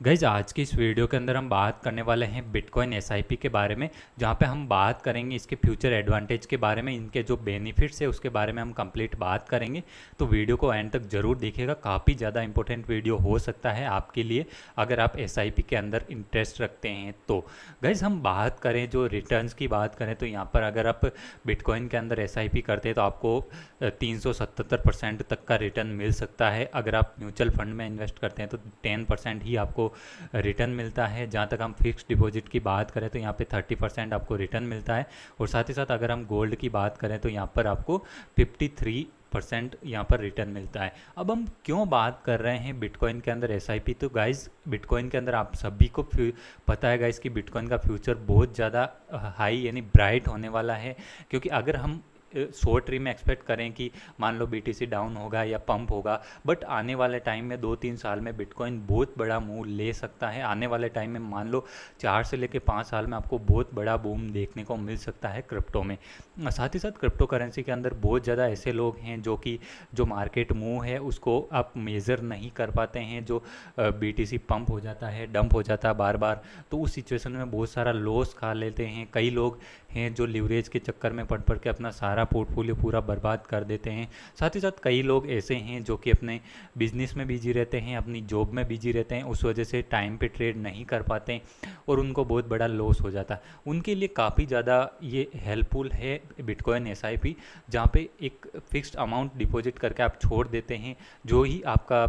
Guys आज की इस वीडियो के अंदर हम बात करने वाले हैं बिटकॉइन एसआईपी के बारे में, जहाँ पे हम बात करेंगे इसके फ्यूचर एडवांटेज के बारे में, इनके जो बेनिफिट्स है उसके बारे में हम कंप्लीट बात करेंगे। तो वीडियो को एंड तक जरूर देखिएगा, काफ़ी ज़्यादा इंपॉर्टेंट वीडियो हो सकता है आपके लिए अगर आप एसआईपी के अंदर इंटरेस्ट रखते हैं तो। गाइज हम बात करें जो रिटर्न्स की बात करें तो यहाँ पर अगर आप बिटकॉइन के अंदर एसआईपी करते हैं तो आपको 377% तक का रिटर्न मिल सकता है। अगर आप म्यूचुअल फंड में इन्वेस्ट करते हैं तो 10% ही आपको रिटर्न मिलता है। जहाँ तक हम फिक्स्ड डिपॉजिट की बात करें तो यहाँ पे 30% आपको रिटर्न मिलता है। और साथ ही साथ अगर हम गोल्ड की बात करें तो यहाँ पर आपको 53% यहाँ पर रिटर्न मिलता है। अब हम क्यों बात कर रहे हैं बिटकॉइन के अंदर एसआईपी, तो गाइज बिटकॉइन के अंदर आप सभी को पता है गाइज कि बिटकॉइन का फ्यूचर बहुत ज़्यादा हाई यानी ब्राइट होने वाला है। क्योंकि अगर हम शॉर्ट टर्म में एक्सपेक्ट करें कि मान लो बीटीसी डाउन होगा या पंप होगा, बट आने वाले टाइम में 2-3 साल में बिटकॉइन बहुत बड़ा मूव ले सकता है। आने वाले टाइम में मान लो 4 से लेकर 5 साल में आपको बहुत बड़ा बूम देखने को मिल सकता है क्रिप्टो में। साथ ही साथ क्रिप्टो करेंसी के अंदर बहुत ज़्यादा ऐसे लोग हैं जो कि जो मार्केट मूव है उसको आप मेज़र नहीं कर पाते हैं। जो बीटीसी पंप हो जाता है, डंप हो जाता है बार बार, तो उस सिचुएशन में बहुत सारा लॉस खा लेते हैं। कई लोग हैं जो लिवरेज के चक्कर में पड़ के अपना सारा पोर्टफोलियो पूरा बर्बाद कर देते हैं। साथ ही साथ कई लोग ऐसे हैं जो कि अपने बिजनेस में बिजी रहते हैं, अपनी जॉब में बिजी रहते हैं, उस वजह से टाइम पे ट्रेड नहीं कर पाते और उनको बहुत बड़ा लॉस हो जाता है। उनके लिए काफ़ी ज़्यादा ये हेल्पफुल है बिटकॉइन एसआईपी, जहाँ पे एक फिक्स्ड अमाउंट डिपॉजिट करके आप छोड़ देते हैं। जो ही आपका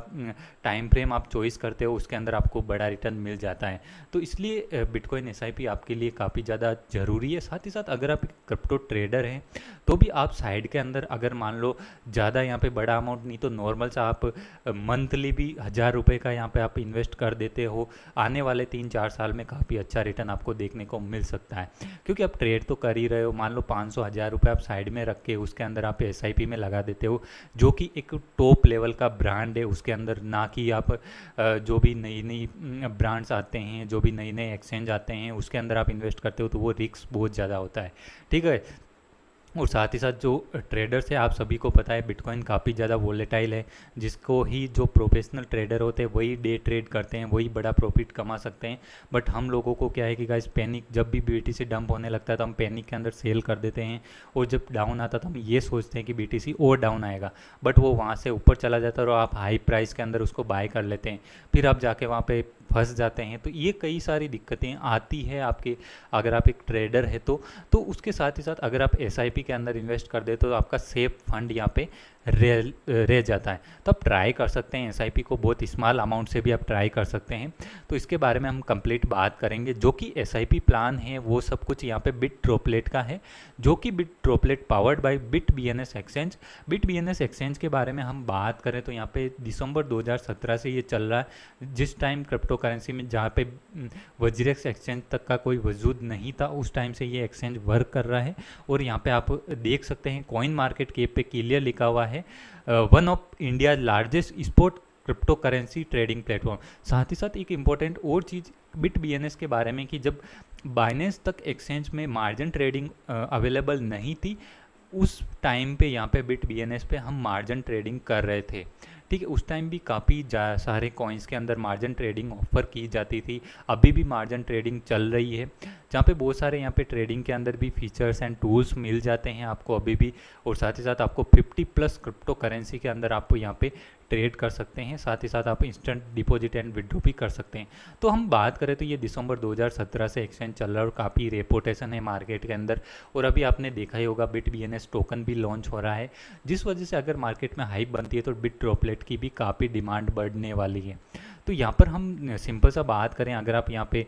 टाइम फ्रेम आप चॉइस करते हो उसके अंदर आपको बड़ा रिटर्न मिल जाता है। तो इसलिए बिटकॉइन एसआईपी आपके लिए काफ़ी ज़्यादा ज़रूरी है। साथ ही साथ अगर आप क्रिप्टो ट्रेडर हैं तो भी आप साइड के अंदर अगर मान लो ज़्यादा यहाँ पे बड़ा अमाउंट नहीं तो नॉर्मल सा आप मंथली भी 1000 रुपये का यहाँ पे आप इन्वेस्ट कर देते हो, आने वाले 3-4 साल में काफ़ी अच्छा रिटर्न आपको देखने को मिल सकता है। क्योंकि आप ट्रेड तो कर ही रहे हो, मान लो 500-1000 रुपये आप साइड में रख के उसके अंदर आप एसआईपी में लगा देते हो, जो कि एक टॉप लेवल का ब्रांड है उसके अंदर। ना कि आप जो भी नई नई ब्रांड्स आते हैं, जो भी नए नए एक्सचेंज आते हैं उसके अंदर आप इन्वेस्ट करते हो तो वो रिस्क बहुत ज़्यादा होता है, ठीक है। और साथ ही साथ जो ट्रेडर्स है, आप सभी को पता है बिटकॉइन काफ़ी ज़्यादा वोलेटाइल है, जिसको ही जो प्रोफेशनल ट्रेडर होते हैं वही डे ट्रेड करते हैं, वही बड़ा प्रॉफिट कमा सकते हैं। बट हम लोगों को क्या है कि गाइस पैनिक, जब भी बीटीसी डंप होने लगता है तो हम पैनिक के अंदर सेल कर देते हैं, और जब डाउन आता है तो हम ये सोचते हैं कि बीटीसी और डाउन आएगा, बट वो वहाँ से ऊपर चला जाता है और आप हाई प्राइस के अंदर उसको बाय कर लेते हैं, फिर आप जाके वहाँ पे फंस जाते हैं। तो ये कई सारी दिक्कतें आती है आपके, अगर आप एक ट्रेडर है तो उसके साथ ही साथ अगर आप एसआईपी के अंदर इन्वेस्ट कर दे तो आपका सेफ फंड यहाँ पे रह जाता है। तो आप ट्राई कर सकते हैं एसआईपी को, बहुत स्मॉल अमाउंट से भी आप ट्राई कर सकते हैं। तो इसके बारे में हम कंप्लीट बात करेंगे। जो कि एसआईपी प्लान है वो सब कुछ यहाँ पे बिट ड्रॉपलेट का है, जो कि bit droplet powered by bit BNS exchange. Bit BNS exchange के बारे में हम बात करें तो यहाँ पे दिसंबर 2017 से ये चल रहा है। जिस टाइम क्रिप्टो करेंसी में जहाँ पे वज्रेक्स एक्सचेंज तक का कोई वजूद नहीं था, उस टाइम से ये एक्सचेंज वर्क कर रहा है। और यहाँ पे आप देख सकते हैं कॉइन मार्केट कैप पे क्लियर लिखा हुआ है one of India largest spot crypto currency trading platform. साथ ही साथ एक इम्पॉर्टेंट और चीज़ बिट बीएनएस के बारे में कि जब बाइनेंस तक एक्सचेंज में मार्जिन ट्रेडिंग अवेलेबल नहीं थी, उस टाइम पे यहाँ पे बिट बीएनएस पे हम मार्जिन ट्रेडिंग कर रहे थे, ठीक है। उस टाइम भी काफ़ी सारे कॉइन्स के अंदर मार्जिन ट्रेडिंग ऑफर की जाती थी, अभी भी मार्जिन ट्रेडिंग चल रही है, जहाँ पे बहुत सारे यहाँ पे ट्रेडिंग के अंदर भी फीचर्स एंड टूल्स मिल जाते हैं आपको अभी भी। और साथ ही साथ आपको 50+ क्रिप्टो करेंसी के अंदर आप यहाँ पे ट्रेड कर सकते हैं। साथ ही साथ आप इंस्टेंट डिपॉजिट एंड विड्रॉ भी कर सकते हैं। तो हम बात करें तो ये दिसंबर 2017 से एक्सचेंज चल रहा है और काफ़ी रेपुटेशन है मार्केट के अंदर। और अभी आपने देखा ही होगा बिट बीएनएस टोकन भी लॉन्च हो रहा है, जिस वजह से अगर मार्केट में हाइप बनती है तो बिट ड्रॉपलेट की भी काफ़ी डिमांड बढ़ने वाली है। तो यहाँ पर हम सिंपल सा बात करें, अगर आप यहाँ पे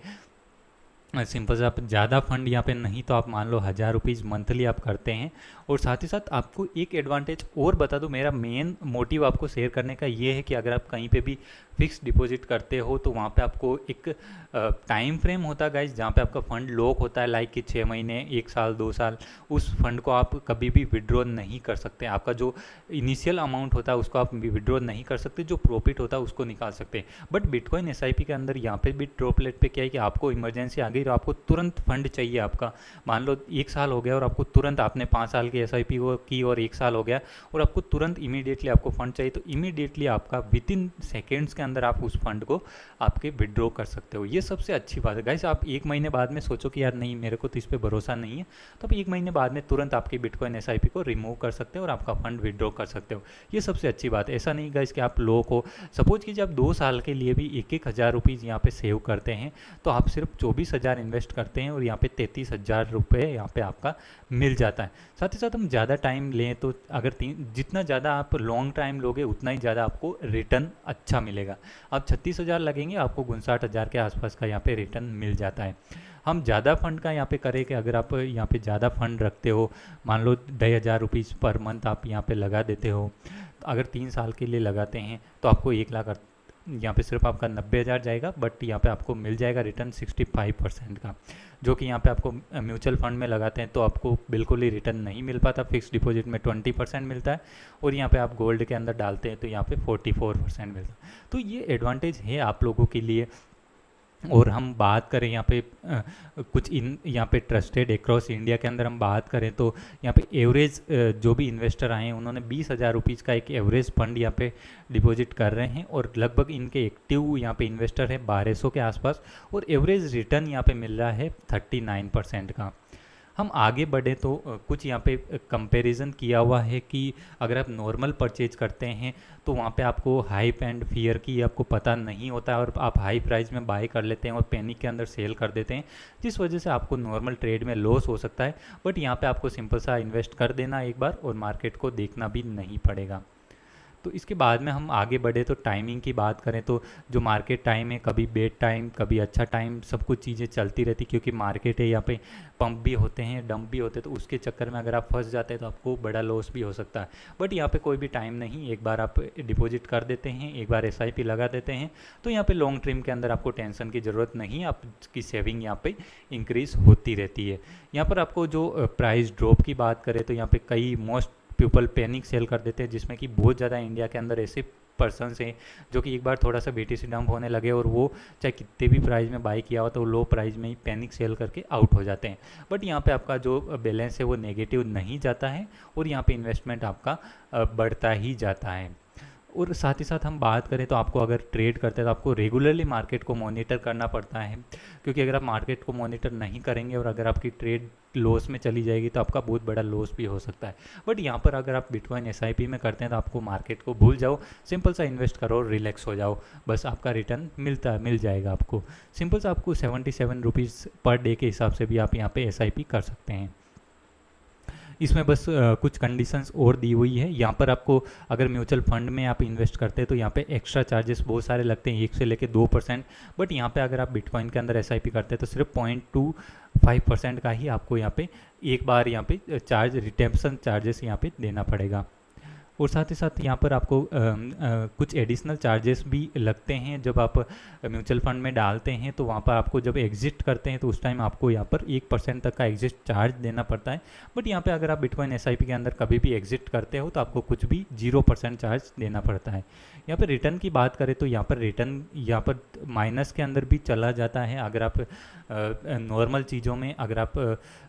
सिंपल से आप ज़्यादा फंड यहाँ पे नहीं तो आप मान लो 1000 रुपीज़ मंथली आप करते हैं। और साथ ही साथ आपको एक एडवांटेज और बता दूं, मेरा मेन मोटिव आपको शेयर करने का ये है कि अगर आप कहीं पे भी फिक्स डिपॉजिट करते हो तो वहाँ पे आपको एक टाइम फ्रेम होता है गाइज, जहाँ पे आपका फंड लॉक होता है, लाइक कि 6 महीने, 1 साल, 2 साल। उस फंड को आप कभी भी विड्रॉ नहीं कर सकते। आपका जो इनिशियल अमाउंट होता है उसको आप विड्रॉ नहीं कर सकते, जो प्रॉफिट होता है उसको निकाल सकते हैं। बट बिटकॉइन एसआईपी के अंदर यहाँ पे बिट ड्रॉपलेट पे क्या है कि आपको इमरजेंसी आ गई और आपको तुरंत फंड चाहिए आपका, मान लो 1 साल हो गया और आपको तुरंत आपने 5 साल की SIP को की और 1 साल हो गया और आपको तुरंत इमीडिएटली आपको फंड चाहिए, तो इमीडिएटली आपका विदिन सेकेंड्स के अंदर आप उस फंड को आपके विड्रॉ कर सकते हो। ये सबसे अच्छी बात है गाइस। आप 1 महीने बाद में सोचो कि यार नहीं मेरे को तो इस पर भरोसा नहीं है, तो आप 1 महीने बाद में तुरंत आपकी बिटकॉइन SIP को रिमूव कर सकते हो और आपका फंड विड्रॉ कर सकते हो। ये सबसे अच्छी बात है। ऐसा नहीं गाइस कि आप लोगों को सपोज कीजिए आप 2 साल के लिए भी 1-1 हज़ार रुपीज़ यहाँ पे सेव करते हैं, तो आप सिर्फ 24,000 इन्वेस्ट करते हैं और यहाँ पे 33,000 रुपये यहाँ पे आपका मिल जाता है। साथ ही साथ हम ज़्यादा टाइम लें तो अगर जितना ज़्यादा आप लॉन्ग टाइम लोगे उतना ही ज़्यादा आपको रिटर्न अच्छा मिलेगा। आप 36,000 लगेंगे, आपको 59,000 के आसपास का यहाँ पे रिटर्न मिल जाता है। हम ज़्यादा फंड का यहाँ पे करें कि अगर आप यहाँ पे ज़्यादा फंड रखते हो, मान लो 10,000 रुपीज़ पर मंथ आप यहाँ पे लगा देते हो, तो अगर 3 साल के लिए लगाते हैं तो आपको 1 लाख यहाँ पे सिर्फ आपका 90,000 जाएगा, बट यहाँ पे आपको मिल जाएगा रिटर्न 65% का, जो कि यहाँ पे आपको म्यूचुअल फंड में लगाते हैं तो आपको बिल्कुल ही रिटर्न नहीं मिल पाता। फिक्स डिपॉजिट में 20% मिलता है और यहाँ पे आप गोल्ड के अंदर डालते हैं तो यहाँ पे 44% मिलता है। तो ये एडवांटेज है आप लोगों के लिए। और हम बात करें यहाँ पे कुछ यहाँ पे ट्रस्टेड अक्रॉस इंडिया के अंदर हम बात करें तो यहाँ पे एवरेज जो भी इन्वेस्टर आए हैं उन्होंने 20,000 रुपीज़ का एक एवरेज फंड यहाँ पे डिपॉजिट कर रहे हैं और लगभग इनके एक्टिव यहाँ पे इन्वेस्टर है 1200 के आसपास और एवरेज रिटर्न यहाँ पे मिल रहा है 39% का। हम आगे बढ़े तो कुछ यहाँ पे कंपैरिजन किया हुआ है कि अगर आप नॉर्मल परचेज करते हैं तो वहाँ पे आपको हाइप एंड फियर की आपको पता नहीं होता है और आप हाई प्राइस में बाय कर लेते हैं और पैनिक के अंदर सेल कर देते हैं, जिस वजह से आपको नॉर्मल ट्रेड में लॉस हो सकता है। बट यहाँ पे आपको सिंपल सा इन्वेस्ट कर देना एक बार और मार्केट को देखना भी नहीं पड़ेगा। तो इसके बाद में हम आगे बढ़े तो टाइमिंग की बात करें तो जो मार्केट टाइम है, कभी बेड टाइम कभी अच्छा टाइम, सब कुछ चीज़ें चलती रहती क्योंकि मार्केट है, यहाँ पे पंप भी होते हैं डंप भी होते हैं, तो उसके चक्कर में अगर आप फंस जाते हैं तो आपको बड़ा लॉस भी हो सकता है। बट यहाँ पे कोई भी टाइम नहीं, एक बार आप डिपॉजिट कर देते हैं, एक बार SIP लगा देते हैं तो यहाँ पे लॉन्ग टर्म के अंदर आपको टेंशन की ज़रूरत नहीं, आपकी सेविंग यहाँ पे इंक्रीज़ होती रहती है। यहाँ पर आपको जो प्राइस ड्रॉप की बात करें तो यहाँ पे कई मोस्ट पीपल पैनिक सेल कर देते हैं, जिसमें कि बहुत ज़्यादा इंडिया के अंदर ऐसे पर्सन्स हैं जो कि एक बार थोड़ा सा BTC डंप होने लगे और वो चाहे कितने भी प्राइस में बाई किया हो तो लो प्राइस में ही पैनिक सेल करके आउट हो जाते हैं। बट यहाँ पे आपका जो बैलेंस है वो नेगेटिव नहीं जाता है और यहाँ पे इन्वेस्टमेंट आपका बढ़ता ही जाता है। और साथ ही साथ हम बात करें तो आपको अगर ट्रेड करते हैं तो आपको रेगुलरली मार्केट को मॉनिटर करना पड़ता है, क्योंकि अगर आप मार्केट को मॉनिटर नहीं करेंगे और अगर आपकी ट्रेड लॉस में चली जाएगी तो आपका बहुत बड़ा लॉस भी हो सकता है। बट यहाँ पर अगर आप बिटकॉइन SIP में करते हैं तो आपको मार्केट को भूल जाओ, सिंपल सा इन्वेस्ट करो और रिलैक्स हो जाओ, बस आपका रिटर्न मिल जाएगा आपको। सिंपल सा आपको 77 रुपीज़ पर डे के हिसाब से भी आप यहाँ पे SIP कर सकते हैं। इसमें बस कुछ कंडीशंस और दी हुई है। यहाँ पर आपको अगर म्यूचुअल फंड में आप इन्वेस्ट करते हैं तो यहाँ पे एक्स्ट्रा चार्जेस बहुत सारे लगते हैं, 1 से लेके 2%। बट यहाँ पे अगर आप बिटकॉइन के अंदर SIP करते हैं तो सिर्फ 0.25% का ही आपको यहाँ पे एक बार यहाँ पे रिटेम्पशन चार्जेस यहाँ पे देना पड़ेगा। और साथ ही साथ यहाँ पर आपको कुछ एडिशनल चार्जेस भी लगते हैं जब आप म्यूचुअल फंड में डालते हैं, तो वहाँ पर आपको जब एग्जिट करते हैं तो उस टाइम आपको यहाँ पर 1% तक का एग्जिट चार्ज देना पड़ता है। बट यहाँ पे अगर आप बिटकॉइन SIP के अंदर कभी भी एग्जिट करते हो तो आपको कुछ भी 0% चार्ज देना पड़ता है। यहाँ पर रिटर्न की बात करें तो यहाँ पर रिटर्न यहाँ पर माइनस के अंदर भी चला जाता है। अगर आप नॉर्मल चीज़ों में अगर आप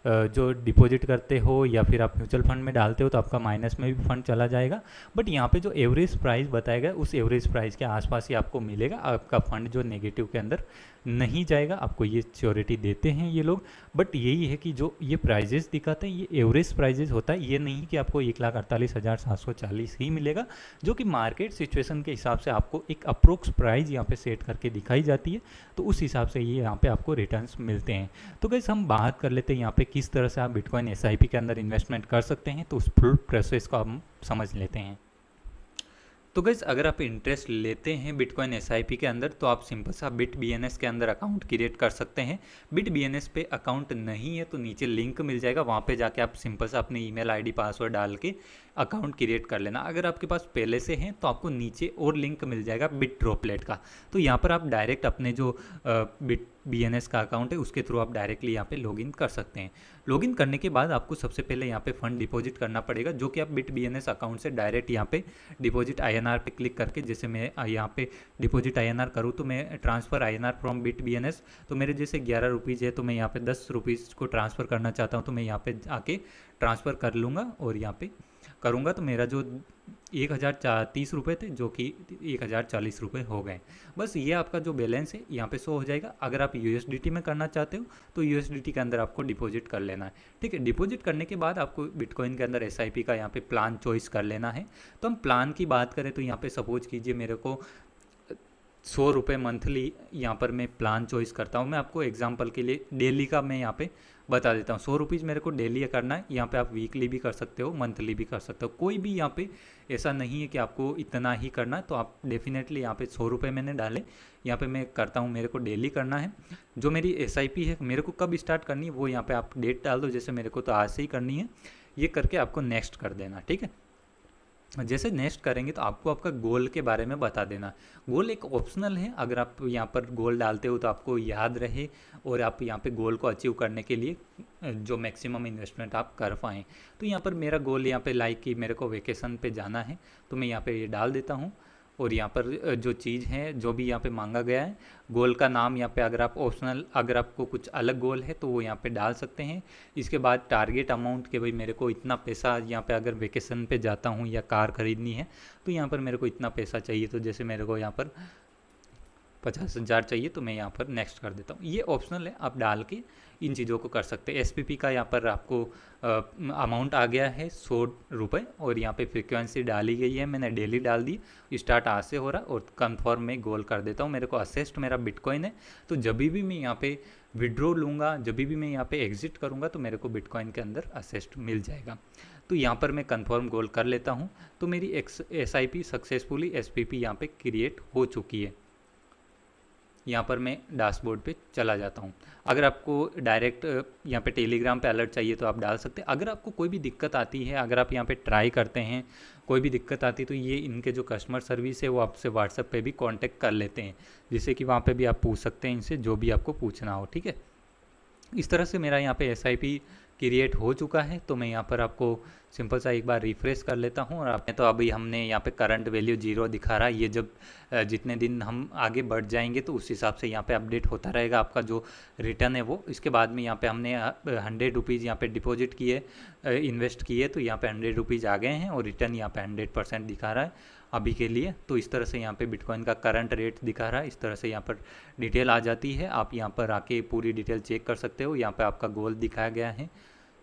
जो डिपॉजिट करते हो या फिर आप म्यूचुअल फंड में डालते हो तो आपका माइनस में भी फंड चला जाएगा। बट यहाँ पे जो एवरेज प्राइस बताया गया उस एवरेज प्राइस के आसपास ही आपको मिलेगा, आपका फंड जो नेगेटिव के अंदर नहीं जाएगा। आपको ये श्योरिटी देते हैं ये लोग। बट यही है कि जो ये प्राइजेस दिखाते हैं ये एवरेज प्राइजेस होता है, ये नहीं कि आपको 1,48,740 ही मिलेगा, जो कि मार्केट सिचुएशन के हिसाब से आपको एक अप्रोक्स प्राइस यहाँ पे सेट करके दिखाई जाती है, तो उस हिसाब से ये यहाँ पे आपको रिटर्न्स मिलते हैं। तो गाइस हम बात कर लेते हैं यहाँ पे किस तरह से आप बिटकॉइन SIP के अंदर इन्वेस्टमेंट कर सकते हैं, तो उस फुल प्रोसेस को हम समझ लेते हैं। तो गाइस अगर आप इंटरेस्ट लेते हैं बिटकॉइन SIP के अंदर तो आप सिंपल सा BitBNS के अंदर अकाउंट क्रिएट कर सकते हैं। BitBNS पे अकाउंट नहीं है तो नीचे लिंक मिल जाएगा, वहाँ पे जाके आप सिंपल सा अपनी email ID पासवर्ड डाल के अकाउंट क्रिएट कर लेना। अगर आपके पास पहले से हैं तो आपको नीचे और लिंक मिल जाएगा बिटड्रॉपलेट का, तो यहाँ पर आप डायरेक्ट अपने जो बिट BNS का अकाउंट है उसके थ्रू आप डायरेक्टली यहाँ पे लॉगिन कर सकते हैं। लॉगिन करने के बाद आपको सबसे पहले यहाँ पे फंड डिपॉजिट करना पड़ेगा, जो कि आप बिट BNS अकाउंट से डायरेक्ट यहाँ पे डिपॉजिट INR पे क्लिक करके, जैसे मैं यहाँ पे डिपॉजिट INR करूँ तो मैं transfer INR from bit BNS, तो मेरे जैसे 11 रुपीज़ है तो मैं यहाँ पे 10 रुपीज़ को ट्रांसफ़र करना चाहता हूँ, तो मैं यहाँ पे आके ट्रांसफ़र कर लूँगा और यहाँ पे करूँगा तो मेरा जो 1030 रुपये थे जो कि 1040 रुपये हो गए। बस ये आपका जो बैलेंस है यहाँ पे शो हो जाएगा। अगर आप USDT में करना चाहते हो तो USDT के अंदर आपको डिपॉजिट कर लेना है, ठीक है। डिपॉजिट करने के बाद आपको बिटकॉइन के अंदर SIP का यहाँ पे प्लान चॉइस कर लेना है। तो हम प्लान की बात करें तो यहाँ पे सपोज कीजिए मेरे को 100 रुपये मंथली यहाँ पर मैं प्लान चॉइस करता हूँ। मैं आपको एग्जांपल के लिए डेली का मैं यहाँ पे बता देता हूँ। 100 रुपीज़ मेरे को डेली करना है। यहाँ पे आप वीकली भी कर सकते हो, मंथली भी कर सकते हो, कोई भी यहाँ पे ऐसा नहीं है कि आपको इतना ही करना है। तो आप डेफिनेटली यहाँ पे 100 रुपये मैंने डाले, यहाँ पे मैं करता हूँ, मेरे को डेली करना है। जो मेरी SIP है मेरे को कब स्टार्ट करनी है वो यहाँ पर आप डेट डाल दो, जैसे मेरे को तो आज से ही करनी है। ये करके आपको नेक्स्ट कर देना, ठीक है। जैसे नेक्स्ट करेंगे तो आपको आपका गोल के बारे में बता देना। गोल एक ऑप्शनल है, अगर आप यहाँ पर गोल डालते हो तो आपको याद रहे और आप यहाँ पे गोल को अचीव करने के लिए जो मैक्सिमम इन्वेस्टमेंट आप कर पाएँ। तो यहाँ पर मेरा गोल यहाँ पे लाइक कि मेरे को वेकेशन पे जाना है, तो मैं यहाँ पे ये डाल देता हूँ। और यहाँ पर जो चीज़ है जो भी यहाँ पे मांगा गया है, गोल का नाम यहाँ पे अगर आप ऑप्शनल, अगर आपको कुछ अलग गोल है तो वो यहाँ पे डाल सकते हैं। इसके बाद टारगेट अमाउंट के भाई मेरे को इतना पैसा यहाँ पे अगर वेकेशन पे जाता हूँ या कार ख़रीदनी है तो यहाँ पर मेरे को इतना पैसा चाहिए, तो जैसे मेरे को यहाँ पर 50,000 चाहिए तो मैं यहाँ पर नेक्स्ट कर देता हूँ। ये ऑप्शनल है, आप डाल के इन चीज़ों को कर सकते हैं। SPP का यहाँ पर आपको अमाउंट आ गया है 100 रुपये और यहाँ पे फ्रीक्वेंसी डाली गई है, मैंने डेली डाल दी। स्टार्ट आज से हो रहा और कंफर्म में गोल कर देता हूँ। मेरे को असेस्ट मेरा बिटकॉइन है, तो जब भी मैं यहाँ पे विड्रॉ लूँगा, जब भी मैं यहाँ पे एग्जिट करूँगा तो मेरे को बिटकॉइन के अंदर असेस्ट मिल जाएगा। तो यहाँ पर मैं कंफर्म गोल कर लेता हूँ। तो मेरी SIP सक्सेसफुली SPP यहाँ पे क्रिएट हो चुकी है। यहाँ पर मैं डैशबोर्ड पे चला जाता हूँ। अगर आपको डायरेक्ट यहाँ पे टेलीग्राम पे अलर्ट चाहिए तो आप डाल सकते हैं। अगर आपको कोई भी दिक्कत आती है, अगर आप यहाँ पे ट्राई करते हैं, कोई भी दिक्कत आती है तो ये इनके जो कस्टमर सर्विस है वो आपसे व्हाट्सएप पे भी कांटेक्ट कर लेते हैं, जिससे कि वहाँ पे भी आप पूछ सकते हैं इनसे जो भी आपको पूछना हो, ठीक है। इस तरह से मेरा यहाँ पे SIP क्रिएट हो चुका है। तो मैं यहाँ पर आपको सिंपल सा एक बार रिफ्रेश कर लेता हूँ और आपने तो अभी हमने यहाँ पे करंट वैल्यू 0 दिखा रहा है। ये जब जितने दिन हम आगे बढ़ जाएंगे तो उस हिसाब से यहाँ पे अपडेट होता रहेगा आपका जो रिटर्न है वो। इसके बाद में यहाँ पे हमने 100 रुपीज़ यहाँ पे डिपॉजिट किए, इन्वेस्ट किए, तो यहाँ पे 100 रुपीज़ आ गए हैं और रिटर्न यहाँ पे 100% दिखा रहा है अभी के लिए। तो इस तरह से यहाँ पे बिटकॉइन का करंट रेट दिखा रहा है। इस तरह से यहाँ पर डिटेल आ जाती है, आप यहाँ पर आके पूरी डिटेल चेक कर सकते हो। यहाँ पे आपका गोल दिखाया गया है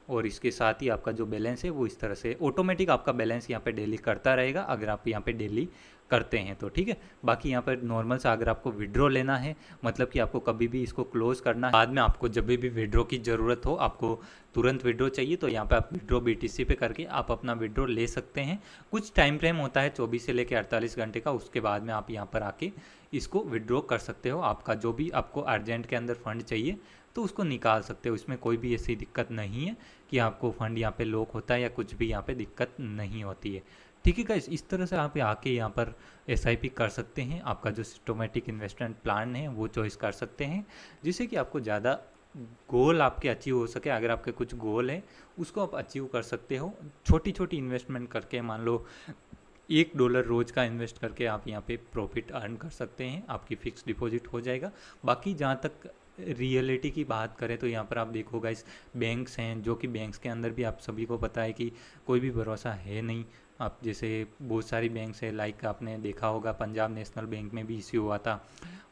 और इसके साथ ही आपका जो बैलेंस है वो इस तरह से ऑटोमेटिक आपका बैलेंस यहाँ पे डेली करता रहेगा अगर आप यहाँ पे डेली करते हैं तो, ठीक है। बाकी यहाँ पर नॉर्मल सा अगर आपको विड्रॉ लेना है, मतलब कि आपको कभी भी इसको क्लोज करना है, बाद में आपको जब भी विड्रॉ की ज़रूरत हो, आपको तुरंत विड्रॉ चाहिए तो यहाँ पे आप विड्रॉ BTC पे करके आप अपना विड्रॉ ले सकते हैं। कुछ टाइम फ्रेम होता है 24 से लेकर 48 घंटे का, उसके बाद में आप यहाँ पर आके इसको विड्रॉ कर सकते हो। आपका जो भी आपको अर्जेंट के अंदर फंड चाहिए तो उसको निकाल सकते हो। इसमें कोई भी ऐसी दिक्कत नहीं है कि आपको फंड यहाँ पे लॉक होता है या कुछ भी यहाँ पे दिक्कत नहीं होती है, ठीक है गाइस। इस तरह से आप आके यहाँ पर SIP कर सकते हैं। आपका जो सिस्टमेटिक इन्वेस्टमेंट प्लान है वो चॉइस कर सकते हैं, जिससे कि आपको ज़्यादा गोल आपके अचीव हो सके। अगर आपके कुछ गोल है उसको आप अचीव कर सकते हो छोटी छोटी इन्वेस्टमेंट करके। मान लो $1 रोज़ का इन्वेस्ट करके आप यहाँ पे प्रॉफिट अर्न कर सकते हैं, आपकी फ़िक्स डिपॉजिट हो जाएगा। बाकी जहाँ तक रियलिटी की बात करें तो यहाँ पर आप देखोगा इस बैंक्स हैं, जो कि बैंक्स के अंदर भी आप सभी को पता है कि कोई भी भरोसा है नहीं। आप जैसे बहुत सारी बैंक्स है, लाइक आपने देखा होगा पंजाब नेशनल बैंक में भी इश्यू हुआ था,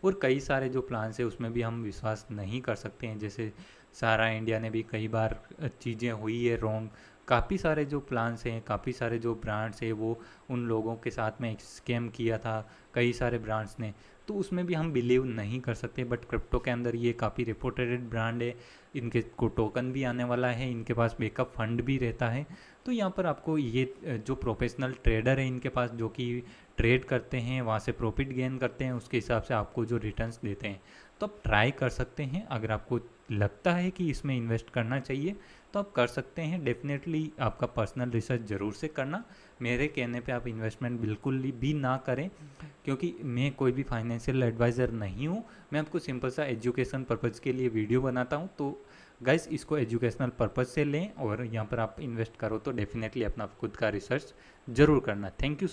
और कई सारे जो प्लान्स है उसमें भी हम विश्वास नहीं कर सकते हैं। जैसे सारा इंडिया ने भी कई बार चीज़ें हुई है रॉन्ग। काफ़ी सारे जो प्लान्स हैं, काफ़ी सारे जो ब्रांड्स हैं वो उन लोगों के साथ में स्कैम किया था, कई सारे ब्रांड्स ने, तो उसमें भी हम बिलीव नहीं कर सकते। बट क्रिप्टो के अंदर ये काफ़ी रिपोर्टेड ब्रांड है, इनके को टोकन भी आने वाला है, इनके पास बैकअप फंड भी रहता है। तो यहाँ पर आपको ये जो प्रोफेशनल ट्रेडर है इनके पास, जो कि ट्रेड करते हैं वहाँ से प्रॉफिट गेन करते हैं, उसके हिसाब से आपको जो रिटर्न्स देते हैं, तो आप ट्राई कर सकते हैं। अगर आपको लगता है कि इसमें इन्वेस्ट करना चाहिए तो आप कर सकते हैं। डेफिनेटली आपका पर्सनल रिसर्च ज़रूर से करना, मेरे कहने पे आप इन्वेस्टमेंट बिल्कुल भी ना करें, क्योंकि मैं कोई भी फाइनेंशियल एडवाइज़र नहीं हूँ। मैं आपको सिंपल सा एजुकेशन पर्पज़ के लिए वीडियो बनाता हूँ। तो गाइस इसको एजुकेशनल पर्पज़ से लें और यहाँ पर आप इन्वेस्ट करो तो डेफिनेटली अपना खुद का रिसर्च ज़रूर करना। Thank you.